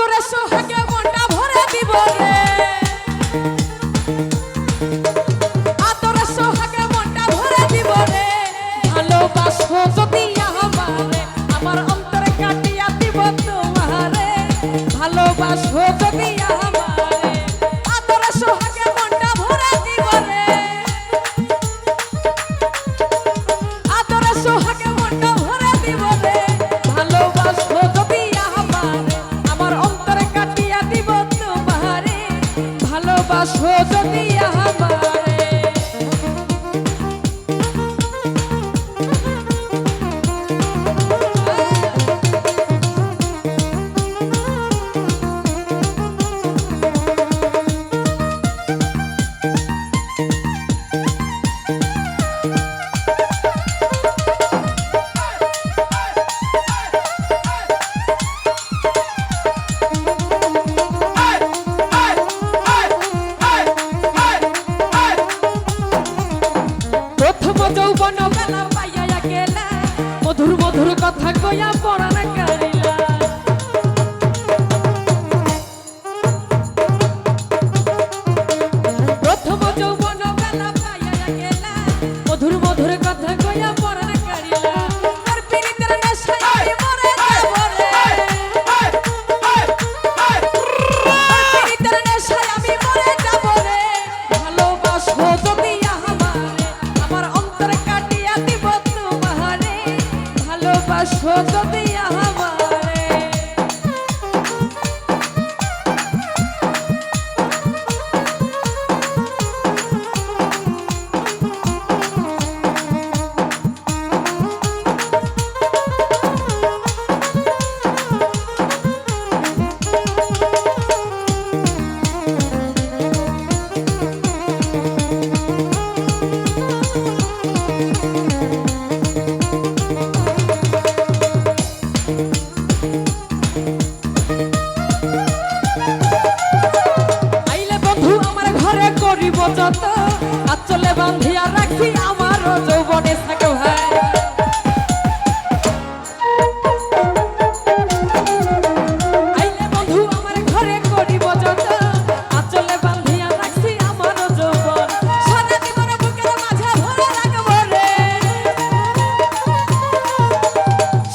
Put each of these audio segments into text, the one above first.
আদরে সোহাগে মনটা ভরে দিব রে, আদরে সোহাগে মনটা ভরে দিব রে, ভালোবাসো যদি আমারে আমার অন্তরে কাটিয়া দিব তোমারে, ভালোবাসো যদি আমারে আদরে সোহাগে মনটা ভরে দিব রে, আদরে সোহাগে মনটা ভরে দিব রে, ভালোবাসো যদি আমারে আমার অন্তরে কাটিয়া দিব তোমারে, ভালোবাসো যদি আমারে। যৌবন বেলা পাইয়া গেলা, মধুর মধুর কথা কইয়া পরাণ কারিলা, প্রথম যৌবন বেলা পাইয়া গেলা, মধুর মধুর কথা কইয়া পরাণ কারিলা, আর পীড়িতের নেশায় আমি মরে যাব রে, পীড়িতের নেশায় আমি মরে যাব রে, ভালোবাসো যদি ভালোবাসো যদি আমারে। যত আচলে বাঁধিয়া রাখি আমার যৌবনে থাকে ভাই, আইলে বন্ধু আমার ঘরে করিব যত আচলে বাঁধিয়া রাখি আমার যৌবন, সারা জীবন বুকের মাঝে ভরে রাখব রে,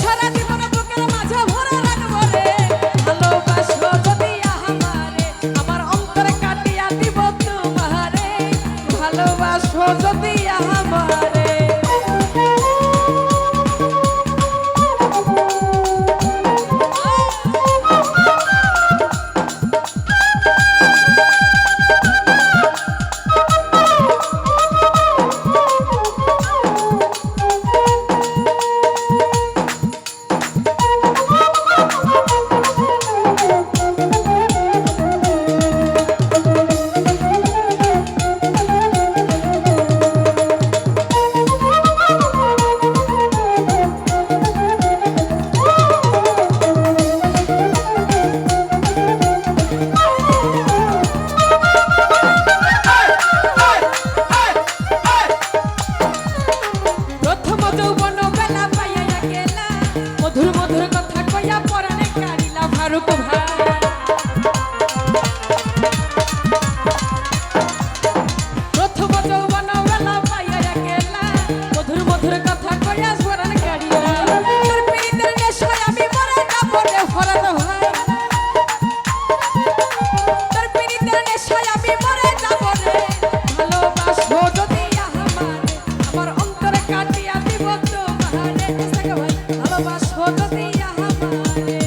সারা জীবন বুকের মাঝে ভরে রাখব রে, ভালোবাসো যদি আমারে আমার অন্তরে কাটিয়া দিব তোমারে, ভালোবাসো যদি আমারে। মধুর মধুর কথা কইয়া পরাণে কারিলা ফারুক ভাই, প্রথম যৌবন বেলা পাইয়া গেলা, মধুর মধুর কথা কইয়া পরাণে কারিলা, তোর পীড়িতের নেশায় আমি মরে যাব রে ফরান ভাই, তোর পীড়িতের নেশায় আমি মরে যাব রে, ভালোবাসো যদি আমারে আমার অন্তরে কাটিয়া দিব তোমারে, ভালোবাসো যদি আমারে।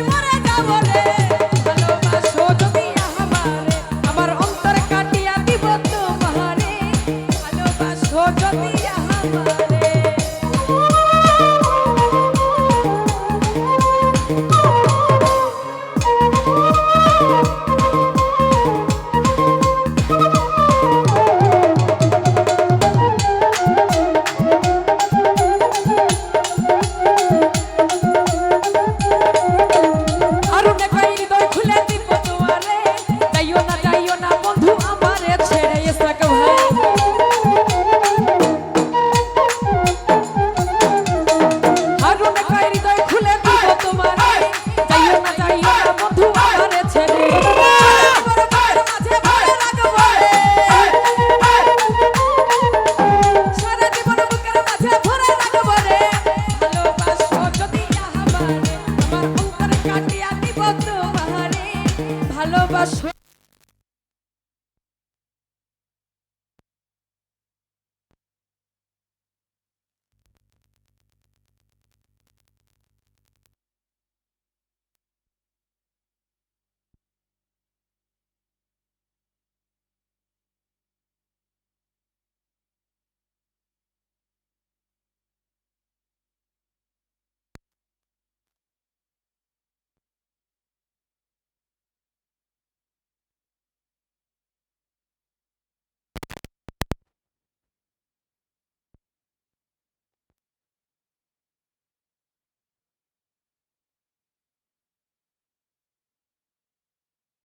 আমি মরে যাব রে ভালোবাসো যদি আমারে আমার অন্তর কাটিয়া দিব তোমারে ভালোবাসো যদি আমারে ভালোবাসো